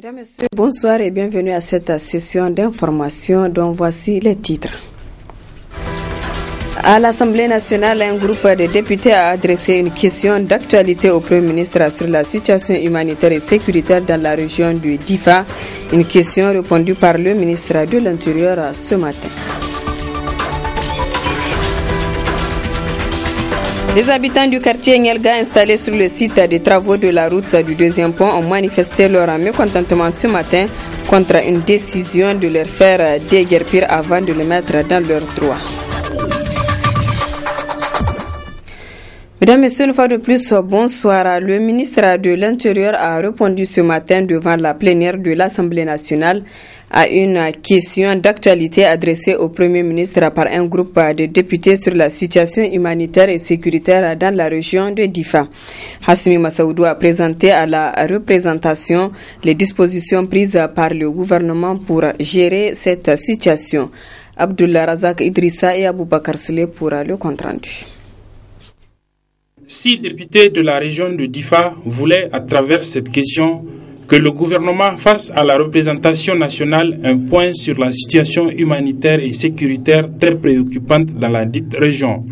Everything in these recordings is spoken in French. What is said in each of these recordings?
Mesdames, Messieurs, bonsoir et bienvenue à cette session d'information dont voici les titres. À l'Assemblée nationale, un groupe de députés a adressé une question d'actualité au Premier ministre sur la situation humanitaire et sécuritaire dans la région du Difa. Une question répondue par le ministre de l'Intérieur ce matin. Les habitants du quartier Nielga installés sur le site des travaux de la route du deuxième pont ont manifesté leur mécontentement ce matin contre une décision de leur faire déguerpir avant de le mettre dans leurs droits. Mesdames, Messieurs, une fois de plus, bonsoir. Le ministre de l'Intérieur a répondu ce matin devant la plénière de l'Assemblée nationale à une question d'actualité adressée au Premier ministre par un groupe de députés sur la situation humanitaire et sécuritaire dans la région de Difa. Hassimi Massaoudou a présenté à la représentation les dispositions prises par le gouvernement pour gérer cette situation. Abdullah Razak Idrissa et Aboubakar Souley pour le compte-rendu. 6 députés de la région de Difa voulaient, à travers cette question, que le gouvernement fasse à la représentation nationale un point sur la situation humanitaire et sécuritaire très préoccupante dans la dite région.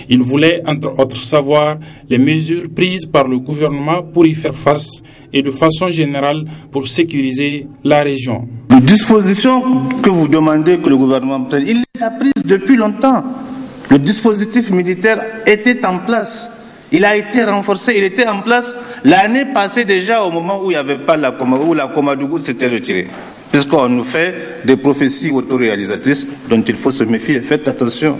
Ils voulaient, entre autres, savoir les mesures prises par le gouvernement pour y faire face et de façon générale pour sécuriser la région. Les dispositions que vous demandez que le gouvernement prenne, il les a prises depuis longtemps. Le dispositif militaire était en place. Il a été renforcé, il était en place l'année passée déjà au moment où il n'y avait pas la Comadougou, où la Comadougou s'était retirée. Puisqu'on nous fait des prophéties autoréalisatrices dont il faut se méfier. Faites attention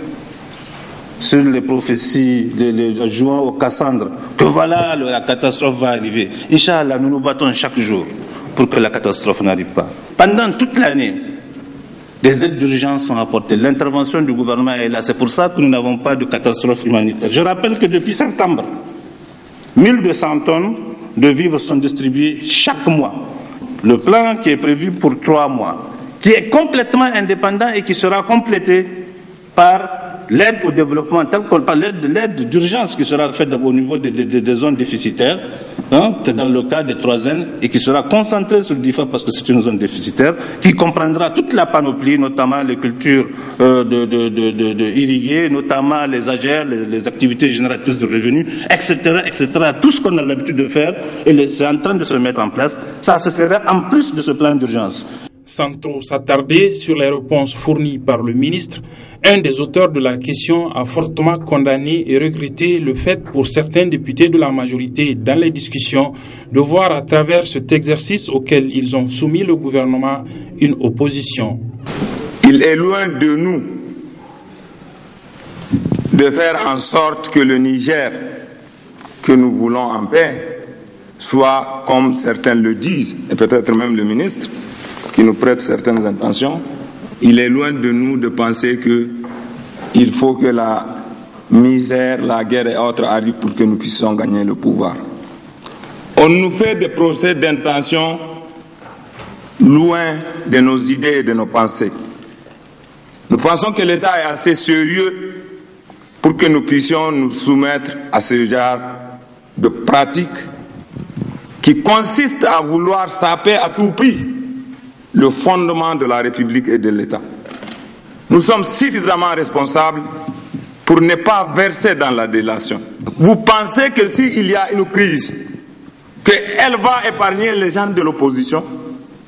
sur les prophéties, les jouant au Cassandre, que voilà, la catastrophe va arriver. Inch'Allah, nous nous battons chaque jour pour que la catastrophe n'arrive pas. Pendant toute l'année, des aides d'urgence sont apportées. L'intervention du gouvernement est là. C'est pour ça que nous n'avons pas de catastrophe humanitaire. Je rappelle que depuis septembre, 1200 tonnes de vivres sont distribuées chaque mois. Le plan qui est prévu pour 3 mois, qui est complètement indépendant et qui sera complété par l'aide au développement, tant qu'on parle de l'aide d'urgence qui sera faite au niveau des zones déficitaires, c'est dans le cas des 3 zones, et qui sera concentrée sur le Difa parce que c'est une zone déficitaire, qui comprendra toute la panoplie, notamment les cultures irriguées, notamment les AGR, les activités génératrices de revenus, etc., etc. Tout ce qu'on a l'habitude de faire, et c'est en train de se mettre en place, ça se fera en plus de ce plan d'urgence. Sans trop s'attarder sur les réponses fournies par le ministre, un des auteurs de la question a fortement condamné et regretté le fait pour certains députés de la majorité dans les discussions de voir à travers cet exercice auquel ils ont soumis le gouvernement une opposition. Il est loin de nous de faire en sorte que le Niger que nous voulons en paix soit, comme certains le disent, et peut-être même le ministre, qui nous prête certaines intentions. Il est loin de nous de penser qu'il faut que la misère, la guerre et autres arrivent pour que nous puissions gagner le pouvoir. On nous fait des procès d'intention loin de nos idées et de nos pensées. Nous pensons que l'État est assez sérieux pour que nous puissions nous soumettre à ce genre de pratiques qui consistent à vouloir saper à tout prix le fondement de la République et de l'État. Nous sommes suffisamment responsables pour ne pas verser dans la délation. Vous pensez que s'il y a une crise, qu'elle va épargner les gens de l'opposition?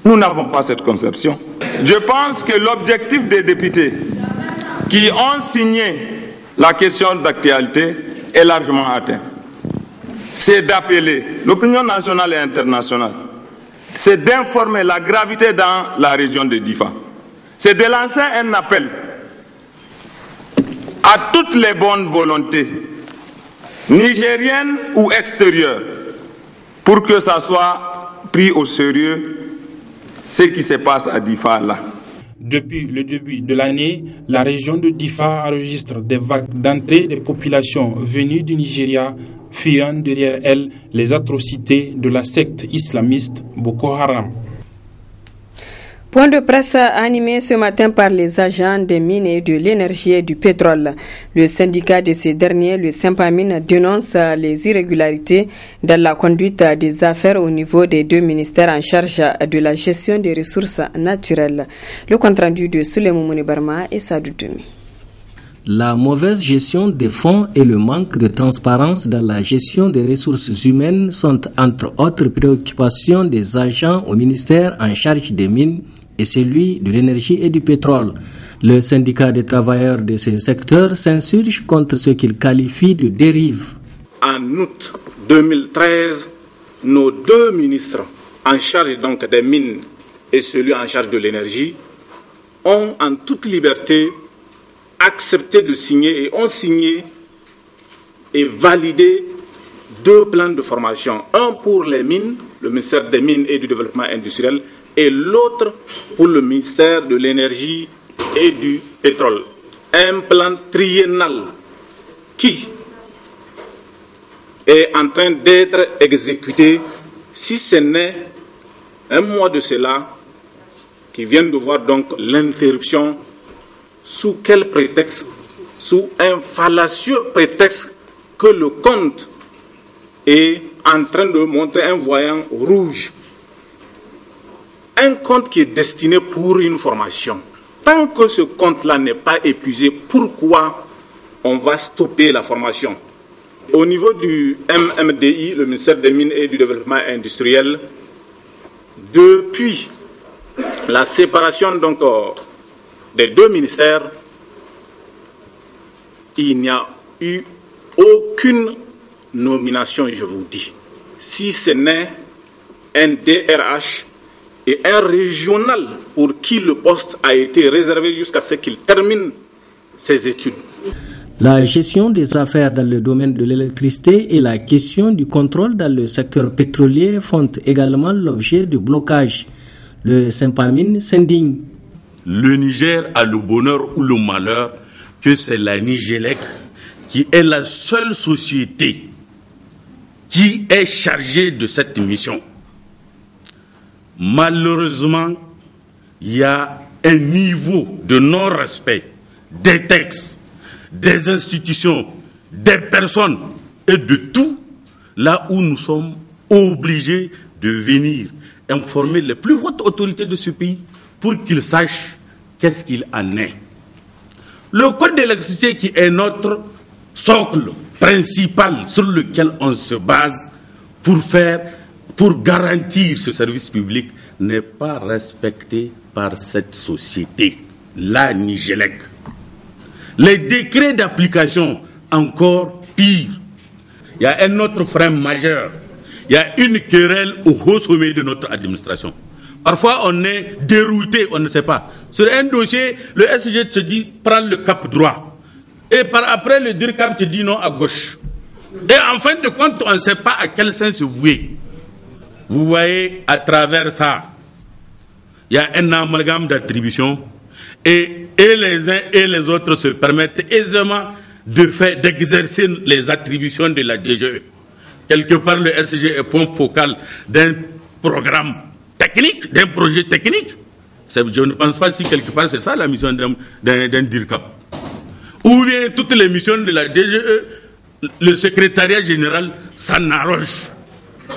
Nous n'avons pas cette conception. Je pense que l'objectif des députés qui ont signé la question d'actualité est largement atteint. C'est d'appeler l'opinion nationale et internationale, c'est d'informer la gravité dans la région de Difa. C'est de lancer un appel à toutes les bonnes volontés, nigériennes ou extérieures, pour que ça soit pris au sérieux ce qui se passe à Difa là. Depuis le début de l'année, la région de Difa enregistre des vagues d'entrée des populations venues du Nigeria, fuyant derrière elles les atrocités de la secte islamiste Boko Haram. Point de presse animé ce matin par les agents des mines et de l'énergie et du pétrole. Le syndicat de ces derniers, le Sympamine, dénonce les irrégularités dans la conduite des affaires au niveau des deux ministères en charge de la gestion des ressources naturelles. Le compte-rendu de Souleymane Mouni Barma et Sadou Dumi. La mauvaise gestion des fonds et le manque de transparence dans la gestion des ressources humaines sont entre autres préoccupations des agents au ministère en charge des mines et celui de l'énergie et du pétrole. Le syndicat des travailleurs de ces secteurs s'insurge contre ce qu'il qualifie de dérive. En août 2013, nos deux ministres en charge donc des mines et celui en charge de l'énergie ont en toute liberté accepté de signer et ont signé et validé deux plans de formation. Un pour les mines, le ministère des Mines et du Développement industriel, et l'autre pour le ministère de l'Énergie et du Pétrole. Un plan triennal qui est en train d'être exécuté, si ce n'est un mois de cela, qui vient de voir donc l'interruption. Sous quel prétexte? Sous un fallacieux prétexte que le compte est en train de montrer un voyant rouge. Un compte qui est destiné pour une formation. Tant que ce compte-là n'est pas épuisé, pourquoi on va stopper la formation? Au niveau du MMDI, le ministère des Mines et du Développement industriel, depuis la séparation donc des deux ministères, il n'y a eu aucune nomination, je vous dis, si ce n'est un DRH et un régional pour qui le poste a été réservé jusqu'à ce qu'il termine ses études. La gestion des affaires dans le domaine de l'électricité et la question du contrôle dans le secteur pétrolier font également l'objet de blocages. Le Sympamine s'indigne. Le Niger a le bonheur ou le malheur que c'est la Nigélec qui est la seule société qui est chargée de cette mission. Malheureusement, il y a un niveau de non-respect des textes, des institutions, des personnes et de tout, là où nous sommes obligés de venir informer les plus hautes autorités de ce pays pour qu'ils sachent qu'est-ce qu'il en est. Le code de l'électricité, qui est notre socle principal sur lequel on se base pour garantir ce service public, n'est pas respecté par cette société, la Nigélec. Les décrets d'application, encore pire. Il y a un autre frein majeur. Il y a une querelle au haut sommet de notre administration. Parfois, on est dérouté, on ne sait pas. Sur un dossier, le SG te dit, prends le cap droit. Et par après, le DIRCAP te dit non à gauche. Et en fin de compte, on ne sait pas à quel sens se vouer. Vous voyez, à travers ça, il y a un amalgame d'attribution. Et les uns et les autres se permettent aisément d'exercer les attributions de la DGE. Quelque part, le SG est point focal d'un programme technique, d'un projet technique. Je ne pense pas si quelque part c'est ça la mission d'un DIRCAP. Ou bien toutes les missions de la DGE, le secrétariat général s'en arroge.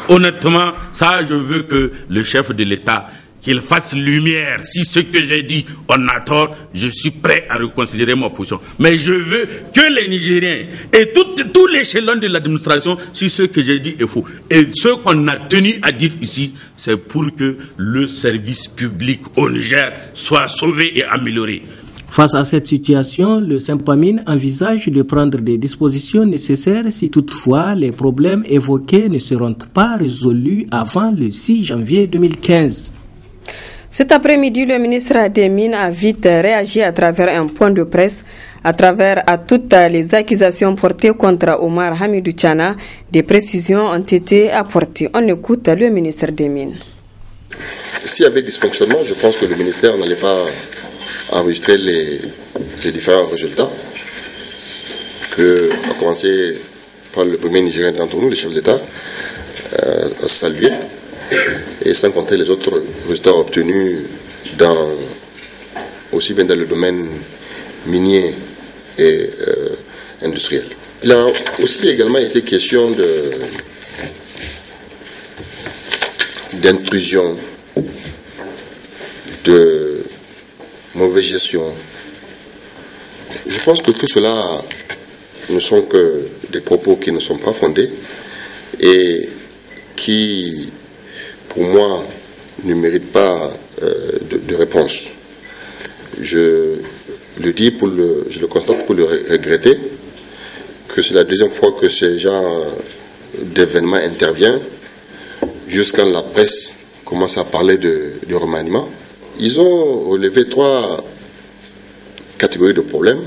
Honnêtement, ça je veux que le chef de l'État, qu'il fasse lumière. Si ce que j'ai dit, on a tort, je suis prêt à reconsidérer ma position. Mais je veux que les Nigériens et tout l'échelon de l'administration, si ce que j'ai dit est faux. Et ce qu'on a tenu à dire ici, c'est pour que le service public au Niger soit sauvé et amélioré. Face à cette situation, le Sympamine envisage de prendre des dispositions nécessaires si toutefois les problèmes évoqués ne seront pas résolus avant le 6 janvier 2015. Cet après-midi, le ministre des Mines a vite réagi à travers un point de presse, à toutes les accusations portées contre Omar Hamidou Tchana. Des précisions ont été apportées. On écoute le ministre des Mines. S'il y avait dysfonctionnement, je pense que le ministère n'allait pas enregistrer les différents résultats, à commencer par le premier Nigérien d'entre nous, le chef d'État, salué, et sans compter les autres résultats obtenus aussi bien dans le domaine minier et industriel. Il a aussi également été question d'intrusion, de mauvaise gestion. Je pense que tout cela ne sont que des propos qui ne sont pas fondés et qui, pour moi, ne méritent pas de réponse. Je le constate pour le regretter, que c'est la deuxième fois que ce genre d'événement intervient, jusqu'à la presse commence à parler de remaniement. Ils ont relevé 3 catégories de problèmes.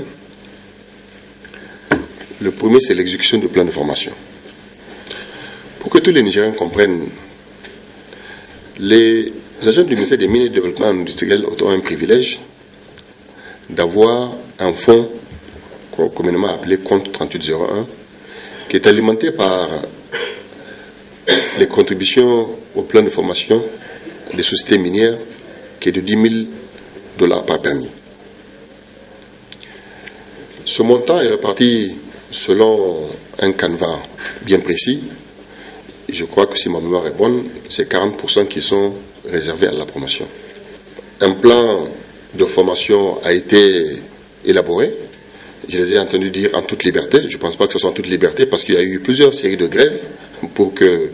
Le premier, c'est l'exécution du plan de formation. Pour que tous les Nigériens comprennent, les agents du ministère des Mines et du Développement industriel ont un privilège d'avoir un fonds communément appelé compte 3801 qui est alimenté par les contributions au plan de formation des sociétés minières qui est de $10,000 par permis. Ce montant est réparti selon un canevas bien précis. Je crois que si ma mémoire est bonne, c'est 40% qui sont réservés à la promotion. Un plan de formation a été élaboré. Je les ai entendus dire en toute liberté. Je ne pense pas que ce soit en toute liberté parce qu'il y a eu plusieurs séries de grèves pour que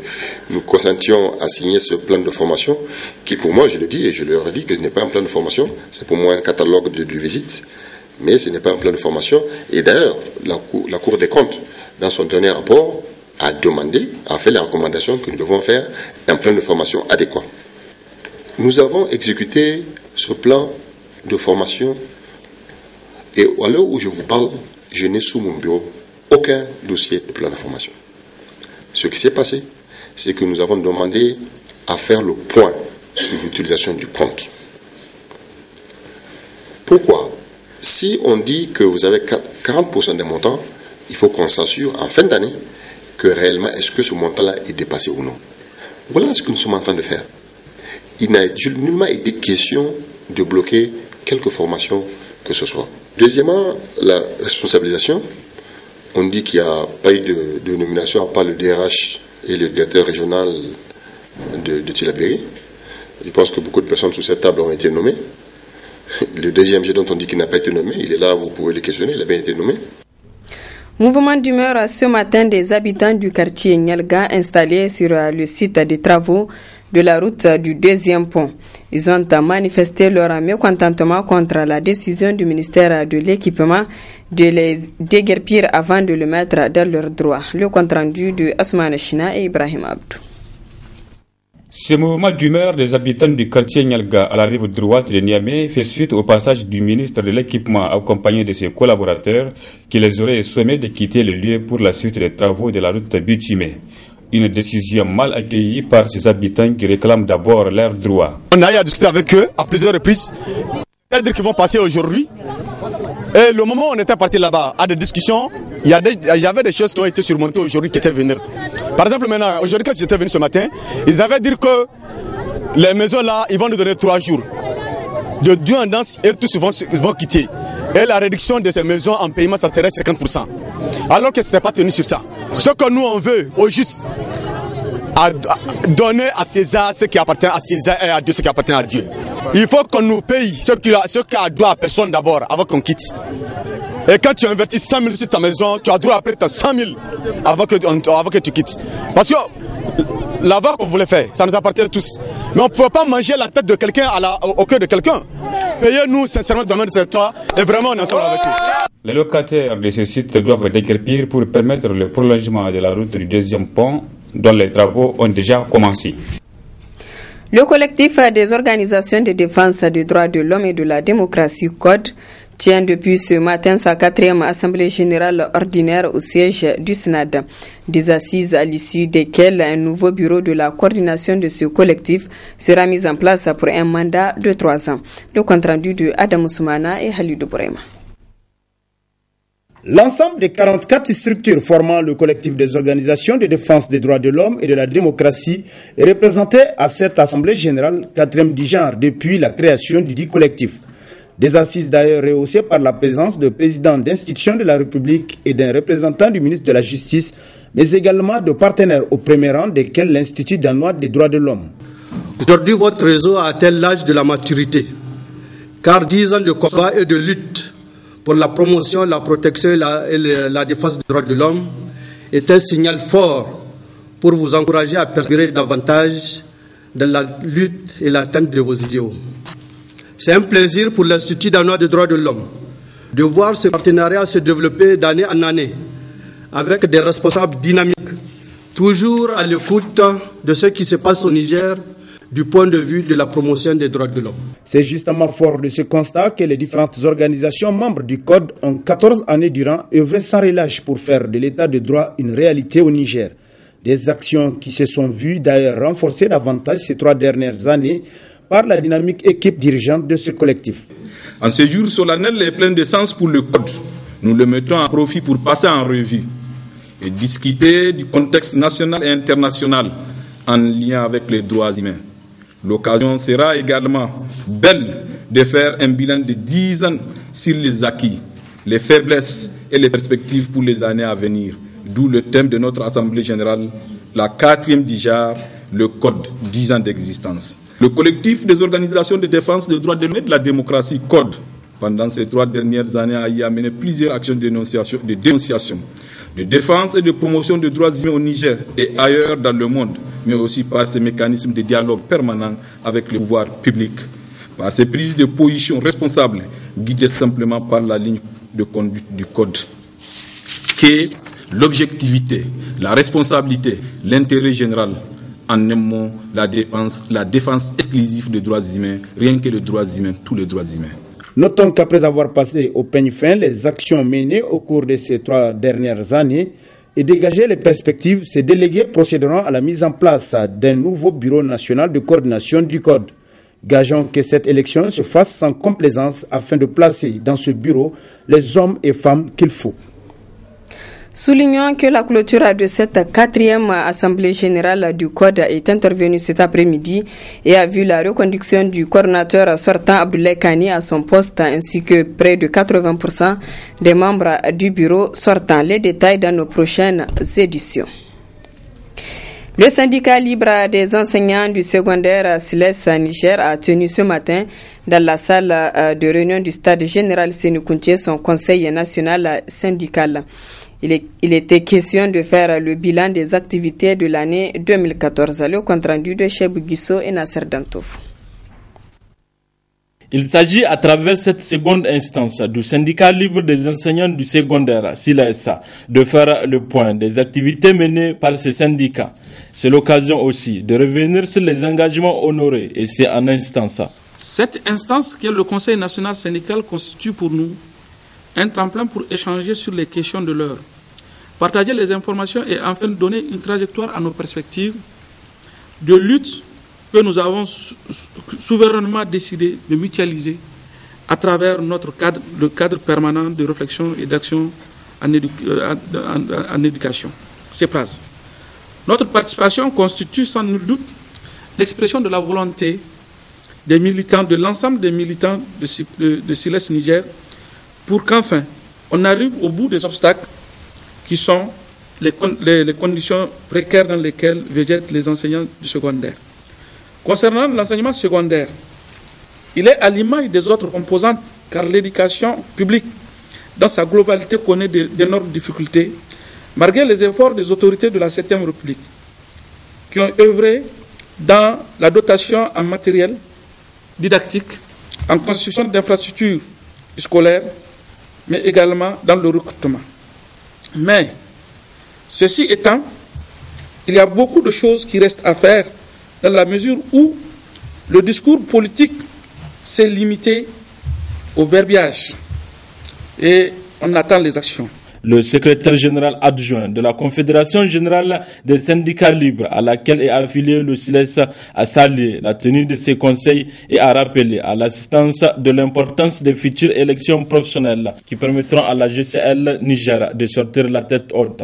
nous consentions à signer ce plan de formation qui, pour moi, je le dis et je leur ai dit que ce n'est pas un plan de formation, c'est pour moi un catalogue de visite, mais ce n'est pas un plan de formation. Et d'ailleurs, la Cour des comptes, dans son dernier rapport, a fait la recommandation que nous devons faire un plan de formation adéquat. Nous avons exécuté ce plan de formation et à l'heure où je vous parle, je n'ai sous mon bureau aucun dossier de plan de formation. Ce qui s'est passé, c'est que nous avons demandé à faire le point sur l'utilisation du compte. Pourquoi? Si on dit que vous avez 40% des montants, il faut qu'on s'assure en fin d'année que réellement, est-ce que ce montant-là est dépassé ou non. Voilà ce que nous sommes en train de faire. Il n'a nullement été question de bloquer quelque formation que ce soit. Deuxièmement, la responsabilisation. On dit qu'il n'y a pas eu de nomination à part le DRH et le directeur régional de Tillabéri. Je pense que beaucoup de personnes sous cette table ont été nommées. Le deuxième dont on dit qu'il n'a pas été nommé, il est là, vous pouvez le questionner, il a bien été nommé. Mouvement d'humeur ce matin des habitants du quartier Nyalga installés sur le site des travaux de la route du deuxième pont. Ils ont manifesté leur mécontentement contre la décision du ministère de l'Équipement de les déguerpir avant de le mettre dans leurs droits. Le compte-rendu de Asman China et Ibrahim Abdou. Ce mouvement d'humeur des habitants du quartier Nyalga à la rive droite de Niamey fait suite au passage du ministre de l'Équipement accompagné de ses collaborateurs qui les auraient sommés de quitter le lieu pour la suite des travaux de la route Butimé. Une décision mal accueillie par ces habitants qui réclament d'abord leurs droits. On a eu à discuter avec eux à plusieurs reprises, c'est-à-dire qu'ils vont passer aujourd'hui. Et le moment où on était parti là-bas à des discussions, il y avait des choses qui ont été surmontées aujourd'hui qui étaient venues. Par exemple, maintenant, aujourd'hui, quand ils étaient venus ce matin, ils avaient dit que les maisons là, ils vont nous donner 3 jours. De Dieu en danse, et tous vont quitter. Et la réduction de ces maisons en paiement, ça serait 50%. Alors que ce n'était pas tenu sur ça. Ce que nous, on veut, au juste, à donner à César ce qui appartient à César et à Dieu ce qui appartient à Dieu. Il faut qu'on nous paye ce qui a droit à personne d'abord, avant qu'on quitte. Et quand tu investis 100 000 sur ta maison, tu as droit à prêter 100 000 avant que tu quittes. Parce que l'avoir qu'on voulait faire, ça nous appartient tous. Mais on ne peut pas manger la tête de quelqu'un au cœur de quelqu'un. Payez-nous sincèrement dans notre territoire et vraiment on est ensemble avec eux. Les locataires de ce site doivent déguerpir pour permettre le prolongement de la route du deuxième pont dont les travaux ont déjà commencé. Le collectif des organisations de défense des droits de l'homme et de la démocratie CODE tient depuis ce matin sa 4e assemblée générale ordinaire au siège du SNAD. Des assises à l'issue desquelles un nouveau bureau de la coordination de ce collectif sera mis en place pour un mandat de 3 ans. Le compte rendu de Adam Soumana et Halidou Bourema. L'ensemble des 44 structures formant le collectif des organisations de défense des droits de l'homme et de la démocratie est représenté à cette Assemblée générale 4e du genre depuis la création du dit collectif. Des assises d'ailleurs rehaussées par la présence de présidents d'institutions de la République et d'un représentant du ministre de la Justice, mais également de partenaires au premier rang desquels l'Institut danois des droits de l'homme. Aujourd'hui, votre réseau a atteint l'âge de la maturité, car 10 ans de combat et de lutte pour la promotion, la protection et la défense des droits de l'homme est un signal fort pour vous encourager à persévérer davantage dans la lutte et l'atteinte de vos idéaux. C'est un plaisir pour l'Institut danois des droits de l'homme de voir ce partenariat se développer d'année en année avec des responsables dynamiques, toujours à l'écoute de ce qui se passe au Niger du point de vue de la promotion des droits de l'homme. C'est justement fort de ce constat que les différentes organisations membres du Code ont 14 années durant œuvré sans relâche pour faire de l'état de droit une réalité au Niger. Des actions qui se sont vues d'ailleurs renforcées davantage ces 3 dernières années par la dynamique équipe dirigeante de ce collectif. En ce jour solennel et plein de sens pour le Code, nous le mettons à profit pour passer en revue et discuter du contexte national et international en lien avec les droits humains. L'occasion sera également belle de faire un bilan de 10 ans sur les acquis, les faiblesses et les perspectives pour les années à venir. D'où le thème de notre Assemblée générale, la 4e du genre, le Code, 10 ans d'existence. Le collectif des organisations de défense des droits de l'homme et de la démocratie, Code, pendant ces 3 dernières années, a y amené plusieurs actions de dénonciation, de défense et de promotion des droits humains au Niger et ailleurs dans le monde, mais aussi par ces mécanismes de dialogue permanent avec le pouvoir public, par ces prises de position responsables, guidées simplement par la ligne de conduite du Code, qu'est l'objectivité, la responsabilité, l'intérêt général, en un mot, la défense exclusive des droits humains, rien que les droits humains, tous les droits humains. Notons qu'après avoir passé au peigne fin les actions menées au cours de ces 3 dernières années et dégagé les perspectives, ces délégués procéderont à la mise en place d'un nouveau bureau national de coordination du Code. Gageons que cette élection se fasse sans complaisance afin de placer dans ce bureau les hommes et femmes qu'il faut. Soulignons que la clôture de cette 4e Assemblée générale du Code est intervenue cet après-midi et a vu la reconduction du coordinateur sortant Abdoulaye Kani à son poste ainsi que près de 80% des membres du bureau sortant. Les détails dans nos prochaines éditions. Le syndicat libre des enseignants du secondaire SILES Niger a tenu ce matin dans la salle de réunion du stade général Sékou Kounté son conseil national syndical. Il était question de faire le bilan des activités de l'année 2014. Le compte-rendu de Chebou Guisso et Nasser Dantouf. Il s'agit à travers cette seconde instance du syndicat libre des enseignants du secondaire, SILES, de faire le point des activités menées par ces syndicats. C'est l'occasion aussi de revenir sur les engagements honorés et c'est en instance. Cette instance qui est le Conseil national syndical constitue pour nous un tremplin pour échanger sur les questions de l'heure, partager les informations et enfin donner une trajectoire à nos perspectives de lutte que nous avons souverainement décidé de mutualiser à travers le cadre permanent de réflexion et d'action en éducation, CEPRAS. Notre participation constitue sans nul doute l'expression de la volonté des militants, de l'ensemble des militants de SILES Niger, pour qu'enfin on arrive au bout des obstacles qui sont les conditions précaires dans lesquelles végètent les enseignants du secondaire. Concernant l'enseignement secondaire, il est à l'image des autres composantes car l'éducation publique dans sa globalité connaît d'énormes difficultés malgré les efforts des autorités de la 7e République qui ont œuvré dans la dotation en matériel didactique, en construction d'infrastructures scolaires, mais également dans le recrutement. Mais, ceci étant, il y a beaucoup de choses qui restent à faire dans la mesure où le discours politique s'est limité au verbiage et on attend les actions. Le secrétaire général adjoint de la Confédération générale des syndicats libres, à laquelle est affilié le SILES, a salué la tenue de ces conseils et a rappelé à l'assistance de l'importance des futures élections professionnelles qui permettront à la GCL Niger de sortir la tête haute.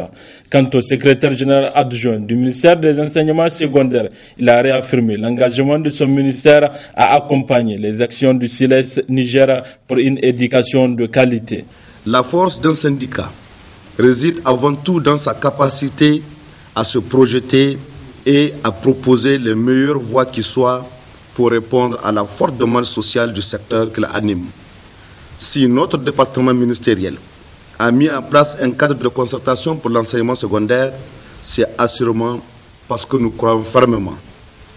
Quant au secrétaire général adjoint du ministère des enseignements secondaires, il a réaffirmé l'engagement de son ministère à accompagner les actions du SILES Niger pour une éducation de qualité. La force d'un syndicat réside avant tout dans sa capacité à se projeter et à proposer les meilleures voies qui soient pour répondre à la forte demande sociale du secteur qui l'anime. Si notre département ministériel a mis en place un cadre de concertation pour l'enseignement secondaire, c'est assurément parce que nous croyons fermement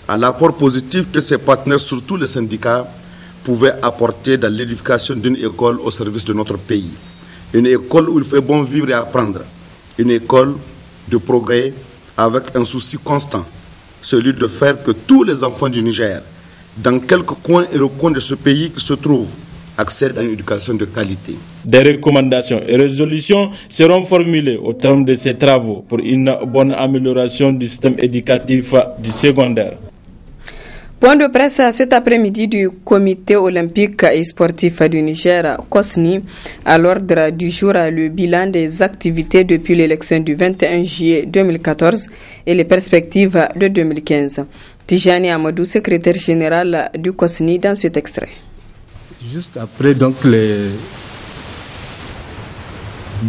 à l'apport positif que ses partenaires, surtout les syndicats, pouvaient apporter dans l'édification d'une école au service de notre pays. Une école où il fait bon vivre et apprendre. Une école de progrès avec un souci constant, celui de faire que tous les enfants du Niger, dans quelques coins et recoins de ce pays qui se trouvent, accèdent à une éducation de qualité. Des recommandations et résolutions seront formulées au terme de ces travaux pour une bonne amélioration du système éducatif du secondaire. Point de presse cet après-midi du Comité olympique et sportif du Niger, COSNI, à l'ordre du jour le bilan des activités depuis l'élection du 21 juillet 2014 et les perspectives de 2015. Tijani Amadou, secrétaire général du COSNI, dans cet extrait. Juste après donc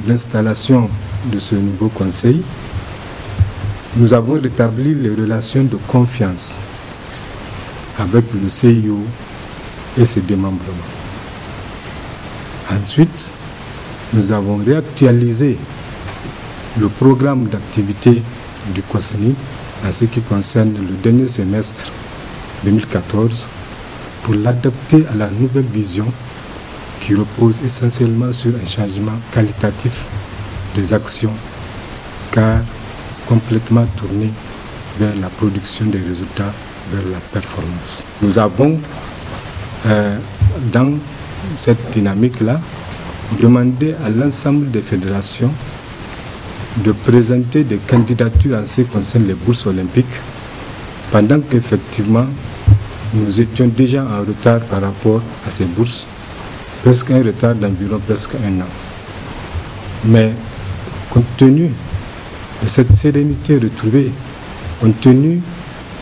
l'installation de ce nouveau conseil, nous avons rétabli les relations de confiance avec le CIO et ses démembrements. Ensuite, nous avons réactualisé le programme d'activité du COSNI en ce qui concerne le dernier semestre 2014 pour l'adapter à la nouvelle vision qui repose essentiellement sur un changement qualitatif des actions car complètement tourné vers la production des résultats, vers la performance. Nous avons, dans cette dynamique-là, demandé à l'ensemble des fédérations de présenter des candidatures en ce qui concerne les bourses olympiques, pendant qu'effectivement, nous étions déjà en retard par rapport à ces bourses, presque un retard d'environ presque un an. Mais compte tenu de cette sérénité retrouvée, compte tenu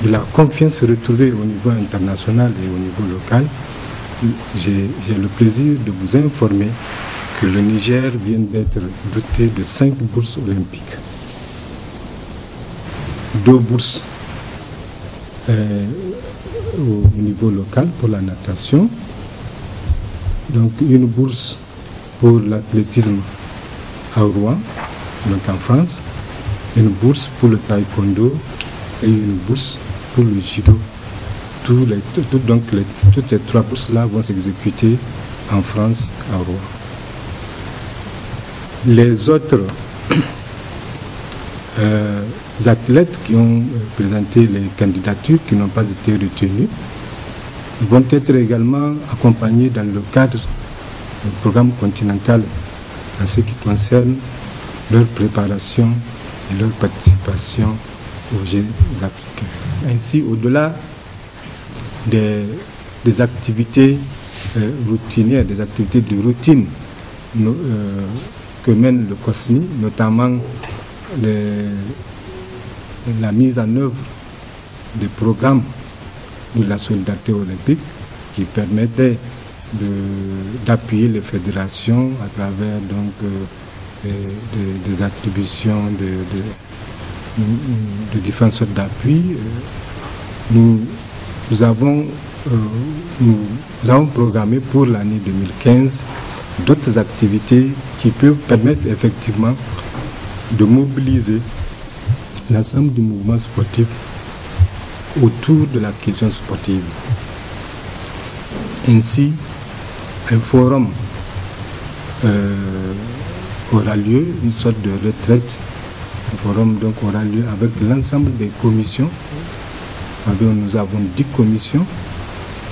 de la confiance retrouvée au niveau international et au niveau local, j'ai le plaisir de vous informer que le Niger vient d'être doté de 5 bourses olympiques. 2 bourses au niveau local pour la natation, donc une bourse pour l'athlétisme à Rouen, donc en France, une bourse pour le taekwondo et une bourse pour le judo. Toutes ces 3 bourses-là vont s'exécuter en France, à Rouen. Les autres athlètes qui ont présenté les candidatures, qui n'ont pas été retenus, vont être également accompagnés dans le cadre du programme continental en ce qui concerne leur préparation et leur participation aux Jeux africains. Ainsi, au-delà des activités routinières, des activités de routine que mène le COSNI, notamment la mise en œuvre des programmes de la solidarité olympique qui permettaient d'appuyer les fédérations à travers donc des attributions de différentes sortes d'appui. Nous avons programmé pour l'année 2015 d'autres activités qui peuvent permettre effectivement de mobiliser l'ensemble du mouvement sportif autour de la question sportive. Ainsi, un forum aura lieu, une sorte de retraite. Un forum donc aura lieu avec l'ensemble des commissions. Nous avons 10 commissions,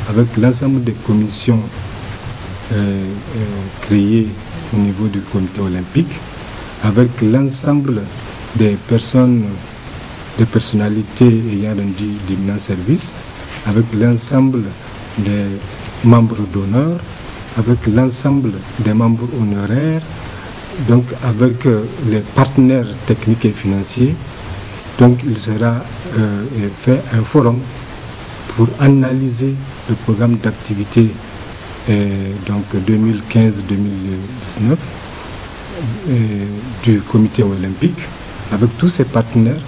avec l'ensemble des commissions créées au niveau du comité olympique, avec l'ensemble des personnes, des personnalités ayant rendu d'immenses services, avec l'ensemble des membres d'honneur, avec l'ensemble des membres honoraires, donc avec les partenaires techniques et financiers. Donc il sera fait un forum pour analyser le programme d'activité donc 2015-2019 du comité olympique avec tous ses partenaires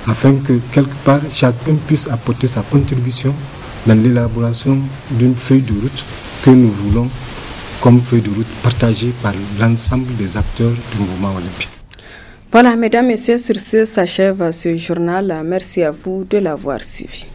afin que quelque part chacun puisse apporter sa contribution dans l'élaboration d'une feuille de route que nous voulons comme feuille de route partagée par l'ensemble des acteurs du mouvement olympique. Voilà, mesdames, messieurs, sur ce s'achève ce journal. Merci à vous de l'avoir suivi.